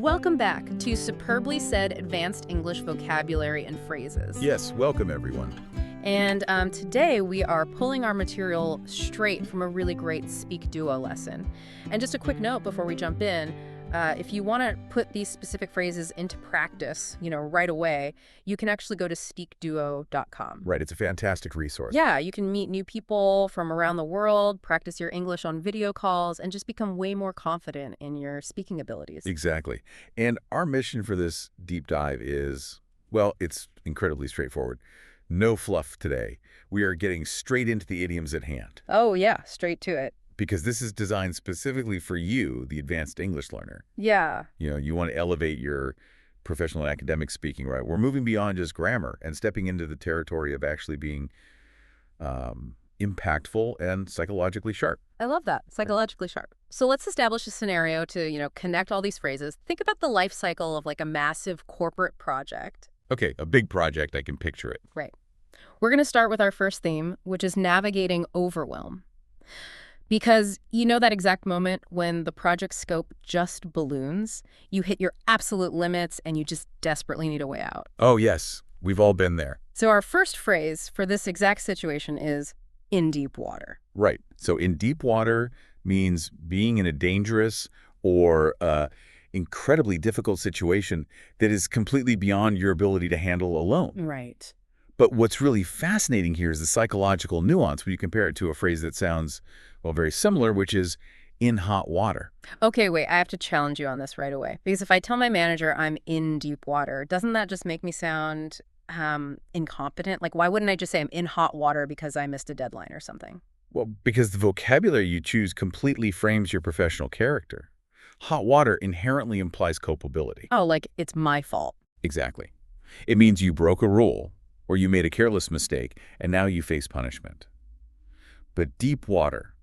Welcome back to Superbly Said Advanced English Vocabulary and Phrases. Yes, welcome everyone. And today we are pulling our material straight from a really great SpeakDuo lesson. And just a quick note before we jump in, if you want to put these specific phrases into practice, right away, you can actually go to SpeakDuo.com. Right, it's a fantastic resource. Yeah, you can meet new people from around the world, practice your English on video calls, and just become way more confident in your speaking abilities. Exactly. And our mission for this deep dive is, well, it's incredibly straightforward. No fluff today. We are getting straight into the idioms at hand. Oh, yeah, straight to it. Because this is designed specifically for you, the advanced English learner. Yeah. You want to elevate your professional and academic speaking, right? We're moving beyond just grammar and stepping into the territory of actually being impactful and psychologically sharp. I love that. Psychologically sharp. So let's establish a scenario to, connect all these phrases. Think about the life cycle of like a massive corporate project. Okay, a big project, I can picture it. Right. We're going to start with our first theme, which is navigating overwhelm. Because that exact moment when the project scope just balloons, you hit your absolute limits and you just desperately need a way out. Oh, yes. We've all been there. So our first phrase for this exact situation is in deep water. Right. So in deep water means being in a dangerous or incredibly difficult situation that is completely beyond your ability to handle alone. Right. But what's really fascinating here is the psychological nuance when you compare it to a phrase that sounds, well, very similar, which is in hot water. Okay, wait, I have to challenge you on this right away. Because if I tell my manager I'm in deep water, doesn't that just make me sound incompetent? Like, why wouldn't I just say I'm in hot water because I missed a deadline or something? Well, because the vocabulary you choose completely frames your professional character. Hot water inherently implies culpability. Oh, like it's my fault. Exactly. It means you broke a rule or you made a careless mistake and now you face punishment. But deep water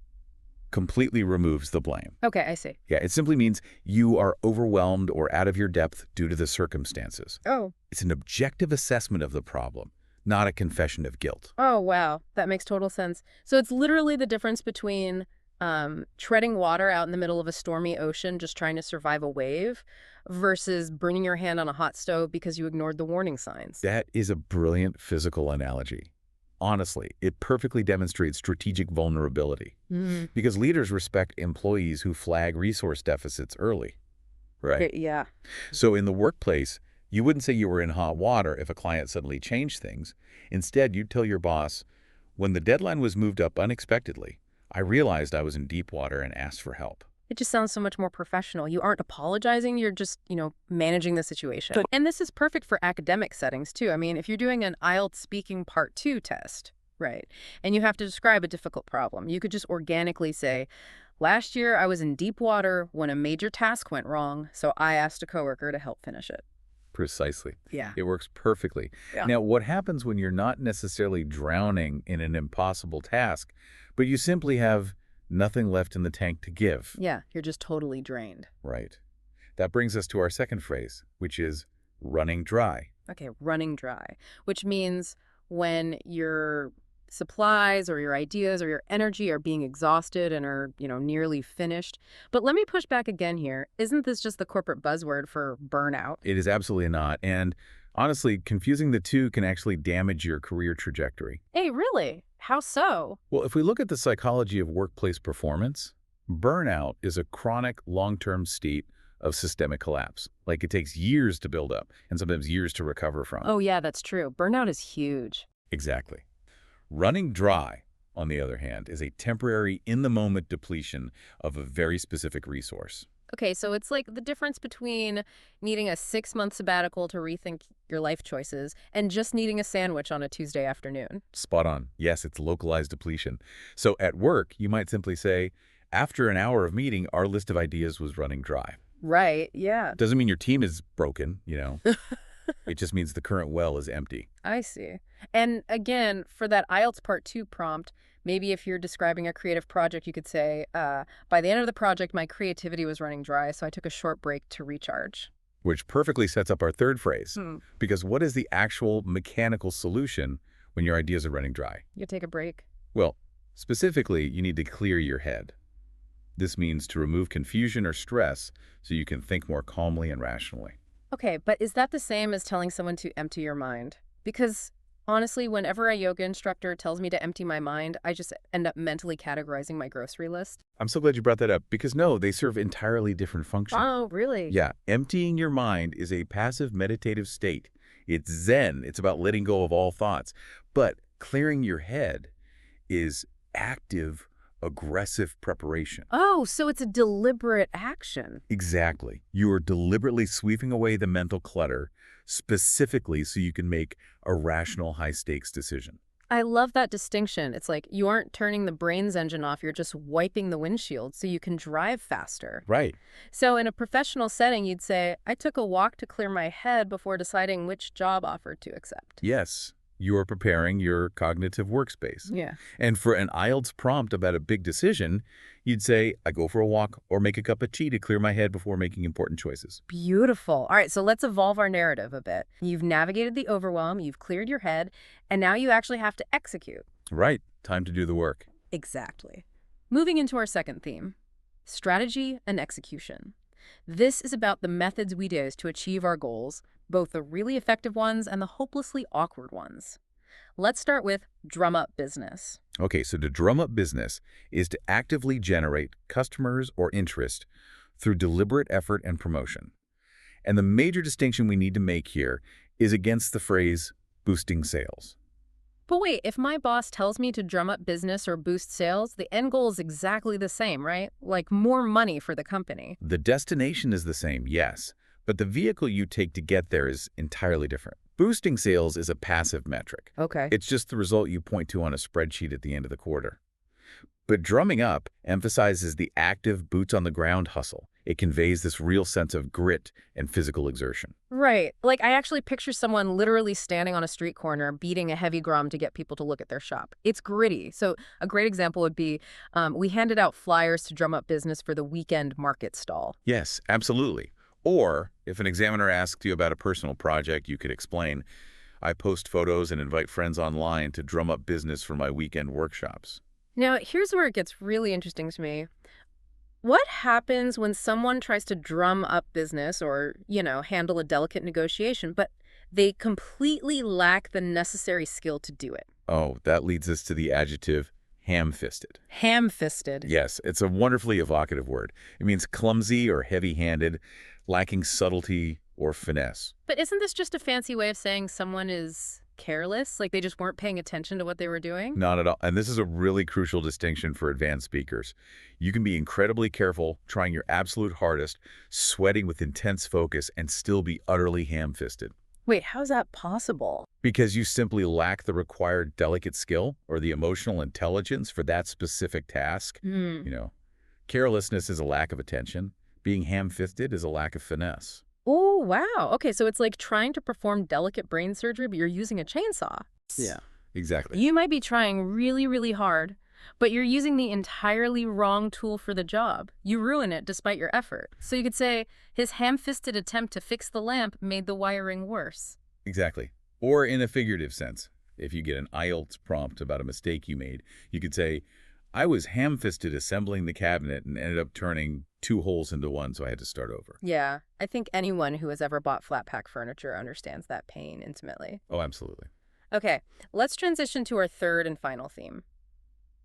completely removes the blame. Okay, I see. Yeah, it simply means you are overwhelmed or out of your depth due to the circumstances. Oh. It's an objective assessment of the problem, not a confession of guilt. Oh, wow. That makes total sense. So it's literally the difference between treading water out in the middle of a stormy ocean just trying to survive a wave versus burning your hand on a hot stove because you ignored the warning signs. That is a brilliant physical analogy. Honestly, it perfectly demonstrates strategic vulnerability because leaders respect employees who flag resource deficits early, right? Yeah. So in the workplace, you wouldn't say you were in hot water if a client suddenly changed things. Instead, you'd tell your boss, when the deadline was moved up unexpectedly, I realized I was in deep water and asked for help. It just sounds so much more professional. You aren't apologizing, you're just, managing the situation. Good. And this is perfect for academic settings, too. I mean, if you're doing an IELTS Speaking Part 2 test, right, and you have to describe a difficult problem, you could just organically say, last year I was in deep water when a major task went wrong, so I asked a coworker to help finish it. Precisely. Yeah. It works perfectly. Yeah. Now, what happens when you're not necessarily drowning in an impossible task, but you simply have nothing left in the tank to give? Yeah, you're just totally drained. Right. That brings us to our second phrase, which is running dry. Okay, running dry, which means when your supplies or your ideas or your energy are being exhausted and are, nearly finished. But let me push back again here. Isn't this just the corporate buzzword for burnout? It is absolutely not. And honestly, confusing the two can actually damage your career trajectory. Hey, really? How so? Well, if we look at the psychology of workplace performance, burnout is a chronic long-term state of systemic collapse. Like it takes years to build up and sometimes years to recover from. Oh, yeah, that's true. Burnout is huge. Exactly. Running dry, on the other hand, is a temporary in-the-moment depletion of a very specific resource. Okay, so it's like the difference between needing a 6-month sabbatical to rethink your life choices and just needing a sandwich on a Tuesday afternoon. Spot on. Yes, it's localized depletion. So at work, you might simply say, after an hour of meeting, our list of ideas was running dry. Right, yeah. Doesn't mean your team is broken, It just means the current well is empty. I see. And again, for that IELTS Part 2 prompt, maybe if you're describing a creative project, you could say, by the end of the project, my creativity was running dry, so I took a short break to recharge. Which perfectly sets up our third phrase. Because what is the actual mechanical solution when your ideas are running dry? You take a break. Well, specifically, you need to clear your head. This means to remove confusion or stress so you can think more calmly and rationally. Okay, but is that the same as telling someone to empty your mind? Because honestly, whenever a yoga instructor tells me to empty my mind, I just end up mentally categorizing my grocery list. I'm so glad you brought that up because no, they serve entirely different functions. Oh, really? Yeah, emptying your mind is a passive meditative state. It's zen. It's about letting go of all thoughts. But clearing your head is active, aggressive preparation. Oh, so it's a deliberate action. Exactly. You are deliberately sweeping away the mental clutter, specifically so you can make a rational, high-stakes decision. I love that distinction. It's like you aren't turning the brain's engine off, you're just wiping the windshield so you can drive faster. Right. So in a professional setting, you'd say, I took a walk to clear my head before deciding which job offer to accept. Yes, you are preparing your cognitive workspace. Yeah. And for an IELTS prompt about a big decision, you'd say, I go for a walk or make a cup of tea to clear my head before making important choices. Beautiful. All right, so let's evolve our narrative a bit. You've navigated the overwhelm, you've cleared your head, and now you actually have to execute. Right. Time to do the work. Exactly. Moving into our second theme, strategy and execution. This is about the methods we use to achieve our goals, both the really effective ones and the hopelessly awkward ones. Let's start with drum up business. Okay, so to drum up business is to actively generate customers or interest through deliberate effort and promotion. And the major distinction we need to make here is against the phrase boosting sales. But wait, if my boss tells me to drum up business or boost sales, the end goal is exactly the same, right? Like more money for the company. The destination is the same, yes, but the vehicle you take to get there is entirely different. Boosting sales is a passive metric. Okay. It's just the result you point to on a spreadsheet at the end of the quarter. But drumming up emphasizes the active boots-on-the-ground hustle. It conveys this real sense of grit and physical exertion. Right. Like I actually picture someone literally standing on a street corner beating a heavy drum to get people to look at their shop. It's gritty. So a great example would be we handed out flyers to drum up business for the weekend market stall. Yes, absolutely. Or if an examiner asks you about a personal project, you could explain, I post photos and invite friends online to drum up business for my weekend workshops. Now, here's where it gets really interesting to me. What happens when someone tries to drum up business or, handle a delicate negotiation, but they completely lack the necessary skill to do it? Oh, that leads us to the adjective ham-fisted. Ham-fisted. Yes, it's a wonderfully evocative word. It means clumsy or heavy-handed, lacking subtlety or finesse. But isn't this just a fancy way of saying someone is careless? Like they just weren't paying attention to what they were doing? Not at all. And this is a really crucial distinction for advanced speakers. You can be incredibly careful, trying your absolute hardest, sweating with intense focus, and still be utterly ham-fisted. Wait, how's that possible? Because you simply lack the required delicate skill or the emotional intelligence for that specific task. Carelessness is a lack of attention. Being ham-fisted is a lack of finesse. Oh, wow. Okay, so it's like trying to perform delicate brain surgery, but you're using a chainsaw. Yeah, exactly. You might be trying really, really hard, but you're using the entirely wrong tool for the job. You ruin it despite your effort. So you could say, his ham-fisted attempt to fix the lamp made the wiring worse. Exactly. Or in a figurative sense, if you get an IELTS prompt about a mistake you made, you could say, I was ham-fisted assembling the cabinet and ended up turning 2 holes into 1, so I had to start over. Yeah, I think anyone who has ever bought flat pack furniture understands that pain intimately. Oh, absolutely. Okay, let's transition to our third and final theme,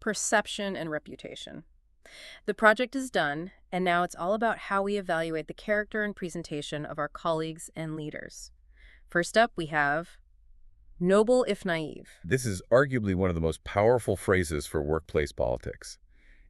perception and reputation. The project is done, and now it's all about how we evaluate the character and presentation of our colleagues and leaders. First up, we have noble if naive. This is arguably one of the most powerful phrases for workplace politics.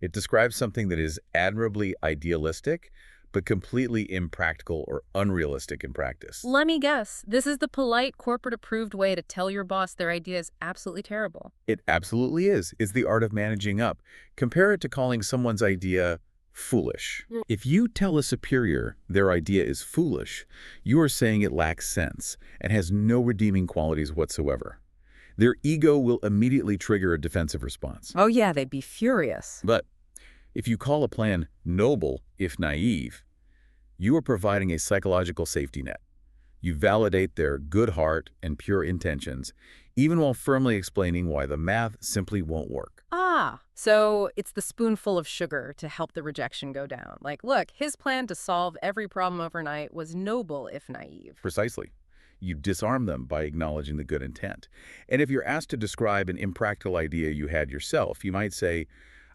It describes something that is admirably idealistic, but completely impractical or unrealistic in practice. Let me guess. This is the polite, corporate-approved way to tell your boss their idea is absolutely terrible. It absolutely is. It's the art of managing up. Compare it to calling someone's idea foolish. If you tell a superior their idea is foolish, you are saying it lacks sense and has no redeeming qualities whatsoever. Their ego will immediately trigger a defensive response. Oh yeah, they'd be furious. But if you call a plan noble, if naive, you are providing a psychological safety net. You validate their good heart and pure intentions, even while firmly explaining why the math simply won't work. So it's the spoonful of sugar to help the rejection go down. Like, look, his plan to solve every problem overnight was noble if naive. Precisely. You disarm them by acknowledging the good intent. And if you're asked to describe an impractical idea you had yourself, you might say,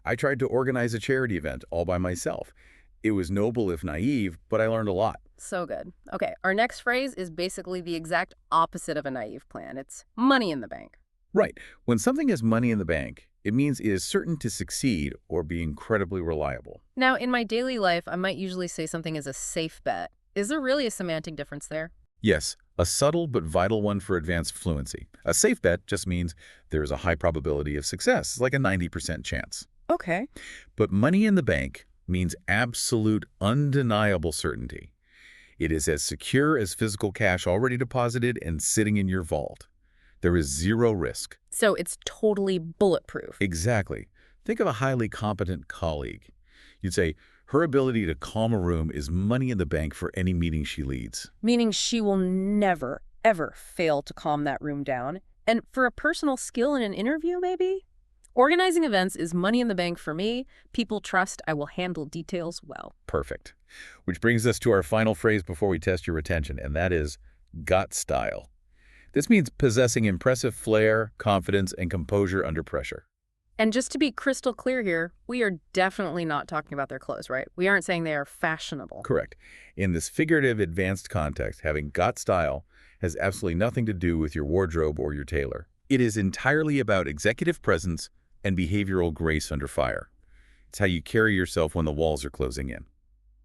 I tried to organize a charity event all by myself. It was noble if naive, but I learned a lot. So good. Okay, our next phrase is basically the exact opposite of a naive plan. It's money in the bank. Right. When something has money in the bank, it means it is certain to succeed or be incredibly reliable. Now, in my daily life, I might usually say something is a safe bet. Is there really a semantic difference there? Yes, a subtle but vital one for advanced fluency. A safe bet just means there's a high probability of success, like a 90% chance. Okay. But money in the bank means absolute, undeniable certainty. It is as secure as physical cash already deposited and sitting in your vault. There is zero risk. So it's totally bulletproof. Exactly. Think of a highly competent colleague. You'd say, her ability to calm a room is money in the bank for any meeting she leads. Meaning she will never, ever fail to calm that room down. And for a personal skill in an interview, maybe? Organizing events is money in the bank for me. People trust I will handle details well. Perfect. Which brings us to our final phrase before we test your retention, and that is got style. This means possessing impressive flair, confidence, and composure under pressure. And just to be crystal clear here, we are definitely not talking about their clothes, right? We aren't saying they are fashionable. Correct. In this figurative advanced context, having got style has absolutely nothing to do with your wardrobe or your tailor. It is entirely about executive presence and behavioral grace under fire. It's how you carry yourself when the walls are closing in.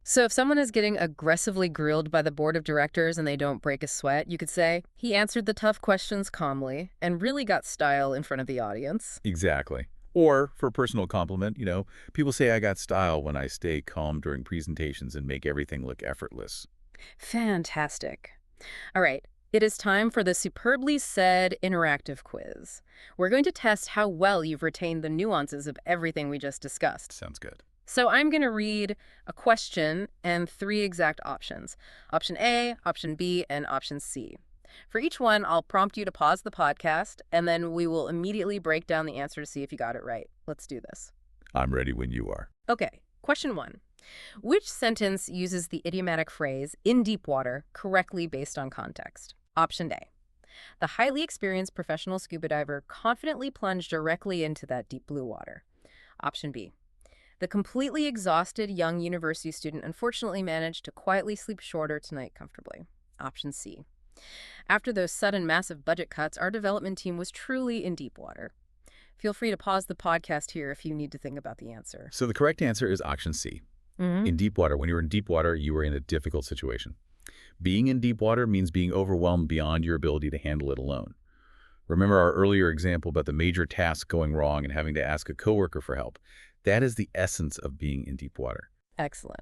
So if someone is getting aggressively grilled by the board of directors and they don't break a sweat, you could say, he answered the tough questions calmly and really got style in front of the audience. Exactly. Or, for a personal compliment, people say I got style when I stay calm during presentations and make everything look effortless. Fantastic. All right, it is time for the superbly said interactive quiz. We're going to test how well you've retained the nuances of everything we just discussed. Sounds good. So I'm going to read a question and 3 exact options. Option A, option B, and option C. For each one, I'll prompt you to pause the podcast, and then we will immediately break down the answer to see if you got it right. Let's do this. I'm ready when you are. Okay, question 1. Which sentence uses the idiomatic phrase, in deep water, correctly based on context? Option A. The highly experienced professional scuba diver confidently plunged directly into that deep blue water. Option B. The completely exhausted young university student unfortunately managed to quietly sleep shorter tonight comfortably. Option C. After those sudden massive budget cuts, our development team was truly in deep water. Feel free to pause the podcast here if you need to think about the answer. So the correct answer is option C. In deep water. When you're in deep water, you are in a difficult situation. Being in deep water means being overwhelmed beyond your ability to handle it alone. Remember our earlier example about the major task going wrong and having to ask a coworker for help. That is the essence of being in deep water. Excellent.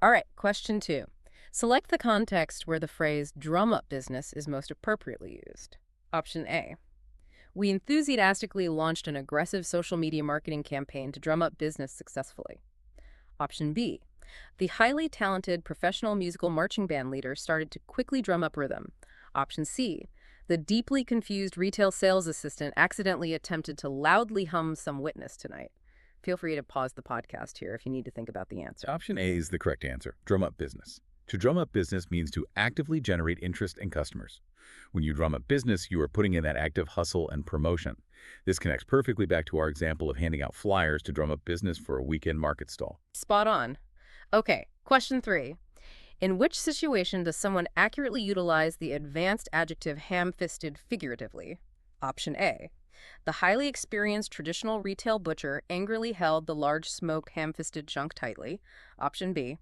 All right, question 2. Select the context where the phrase drum up business is most appropriately used. Option A. We enthusiastically launched an aggressive social media marketing campaign to drum up business successfully. Option B. The highly talented professional musical marching band leader started to quickly drum up rhythm. Option C. The deeply confused retail sales assistant accidentally attempted to loudly hum some witness tonight. Feel free to pause the podcast here if you need to think about the answer. Option A is the correct answer, drum up business. To drum up business means to actively generate interest in customers. When you drum up business, you are putting in that active hustle and promotion. This connects perfectly back to our example of handing out flyers to drum up business for a weekend market stall. Spot on. Okay, question 3. In which situation does someone accurately utilize the advanced adjective ham-fisted figuratively? Option A. The highly experienced traditional retail butcher angrily held the large smoked ham-fisted chunk tightly. Option B.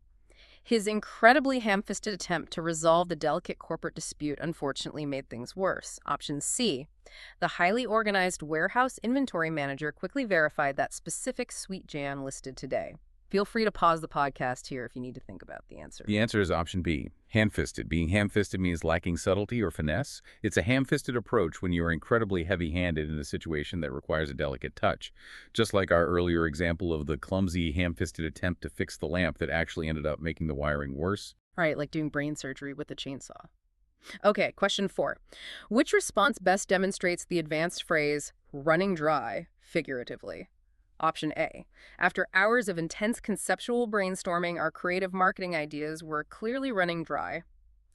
His incredibly ham-fisted attempt to resolve the delicate corporate dispute unfortunately made things worse. Option C. The highly organized warehouse inventory manager quickly verified that specific sweet jam listed today. Feel free to pause the podcast here if you need to think about the answer. The answer is option B, ham-fisted. Being ham-fisted means lacking subtlety or finesse. It's a ham-fisted approach when you are incredibly heavy-handed in a situation that requires a delicate touch. Just like our earlier example of the clumsy ham-fisted attempt to fix the lamp that actually ended up making the wiring worse. Right, like doing brain surgery with a chainsaw. Okay, question 4. Which response best demonstrates the advanced phrase, running dry, figuratively? Option A. After hours of intense conceptual brainstorming, our creative marketing ideas were clearly running dry.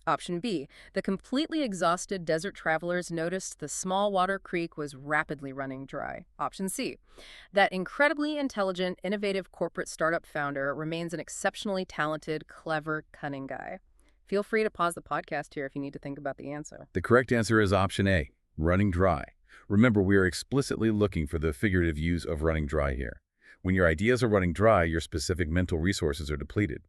Option B. The completely exhausted desert travelers noticed the small water creek was rapidly running dry. Option C. That incredibly intelligent, innovative corporate startup founder remains an exceptionally talented, clever, cunning guy. Feel free to pause the podcast here if you need to think about the answer. The correct answer is option A, running dry. Remember, we are explicitly looking for the figurative use of running dry here. When your ideas are running dry, your specific mental resources are depleted.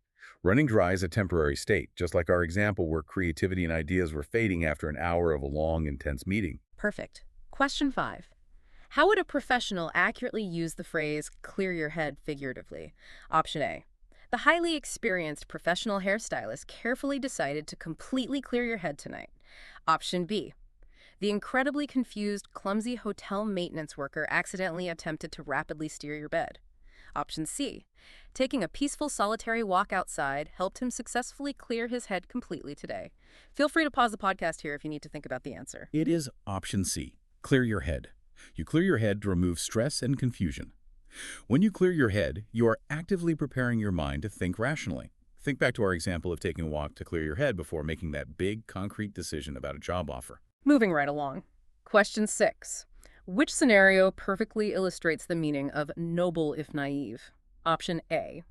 Running dry is a temporary state, just like our example where creativity and ideas were fading after an hour of a long, intense meeting. Perfect. Question 5. How would a professional accurately use the phrase, clear your head figuratively? Option A. The highly experienced professional hairstylist carefully decided to completely clear your head tonight. Option B. The incredibly confused, clumsy hotel maintenance worker accidentally attempted to rapidly steer your bed. Option C. Taking a peaceful, solitary walk outside helped him successfully clear his head completely today. Feel free to pause the podcast here if you need to think about the answer. It is option C, clear your head. You clear your head to remove stress and confusion. When you clear your head, you are actively preparing your mind to think rationally. Think back to our example of taking a walk to clear your head before making that big, concrete decision about a job offer. Moving right along. Question 6. Which scenario perfectly illustrates the meaning of noble if naive? Option A.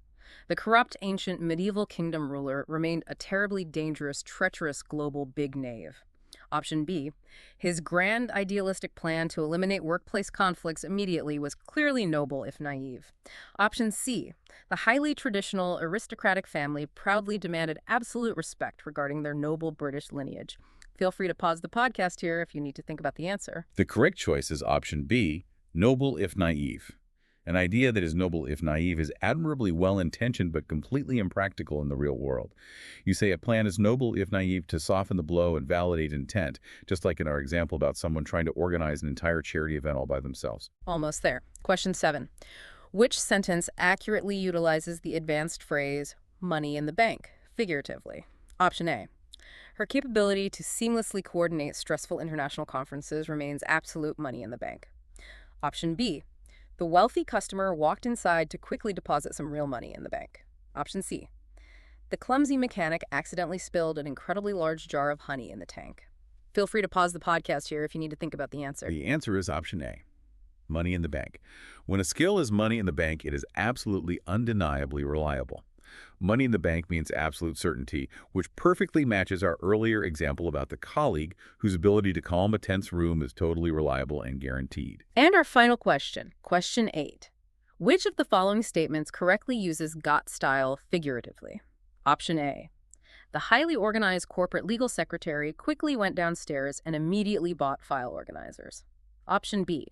The corrupt ancient medieval kingdom ruler remained a terribly dangerous, treacherous global big knave. Option B. His grand idealistic plan to eliminate workplace conflicts immediately was clearly noble if naive. Option C. The highly traditional aristocratic family proudly demanded absolute respect regarding their noble British lineage. Feel free to pause the podcast here if you need to think about the answer. The correct choice is option B, noble if naive. An idea that is noble if naive is admirably well-intentioned but completely impractical in the real world. You say a plan is noble if naive to soften the blow and validate intent, just like in our example about someone trying to organize an entire charity event all by themselves. Almost there. Question 7. Which sentence accurately utilizes the advanced phrase, money in the bank, figuratively? Option A. Her capability to seamlessly coordinate stressful international conferences remains absolute money in the bank. Option B. The wealthy customer walked inside to quickly deposit some real money in the bank. Option C. The clumsy mechanic accidentally spilled an incredibly large jar of honey in the tank. Feel free to pause the podcast here if you need to think about the answer. The answer is option A, money in the bank. When a skill is money in the bank, it is absolutely undeniably reliable. Money in the bank means absolute certainty, which perfectly matches our earlier example about the colleague whose ability to calm a tense room is totally reliable and guaranteed. And our final question, question 8. Which of the following statements correctly uses got style figuratively? Option A. The highly organized corporate legal secretary quickly went downstairs and immediately bought file organizers. Option B.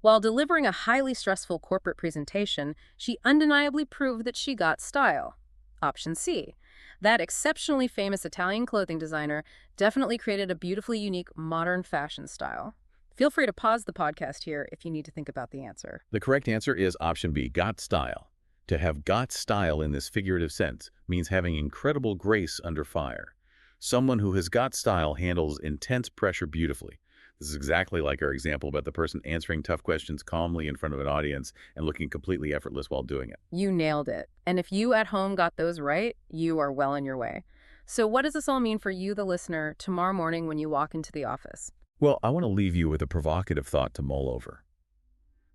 While delivering a highly stressful corporate presentation, she undeniably proved that she got style. Option C. That exceptionally famous Italian clothing designer definitely created a beautifully unique modern fashion style. Feel free to pause the podcast here if you need to think about the answer. The correct answer is option B, got style. To have got style in this figurative sense means having incredible grace under fire. Someone who has got style handles intense pressure beautifully. This is exactly like our example about the person answering tough questions calmly in front of an audience and looking completely effortless while doing it. You nailed it. And if you at home got those right, you are well on your way. So what does this all mean for you, the listener, tomorrow morning when you walk into the office? Well, I want to leave you with a provocative thought to mull over.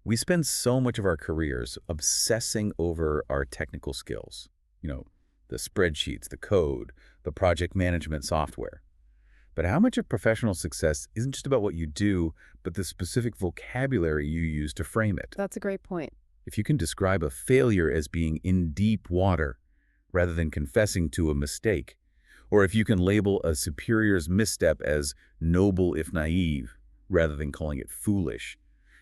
We spend so much of our careers obsessing over our technical skills. The spreadsheets, the code, the project management software. But how much of professional success isn't just about what you do, but the specific vocabulary you use to frame it? That's a great point. If you can describe a failure as being in deep water rather than confessing to a mistake, or if you can label a superior's misstep as noble if naive rather than calling it foolish,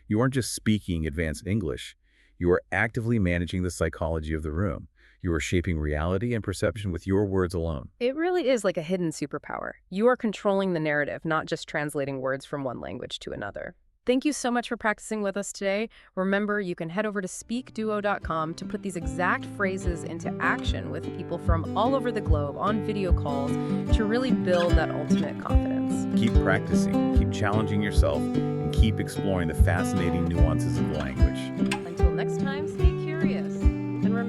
you aren't just speaking advanced English. You are actively managing the psychology of the room. You are shaping reality and perception with your words alone. It really is like a hidden superpower. You are controlling the narrative, not just translating words from one language to another. Thank you so much for practicing with us today. Remember, you can head over to SpeakDuo.com to put these exact phrases into action with people from all over the globe on video calls to really build that ultimate confidence. Keep practicing, keep challenging yourself, and keep exploring the fascinating nuances of language. Until next time.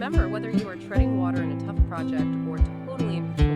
remember, whether you are treading water in a tough project or totally in control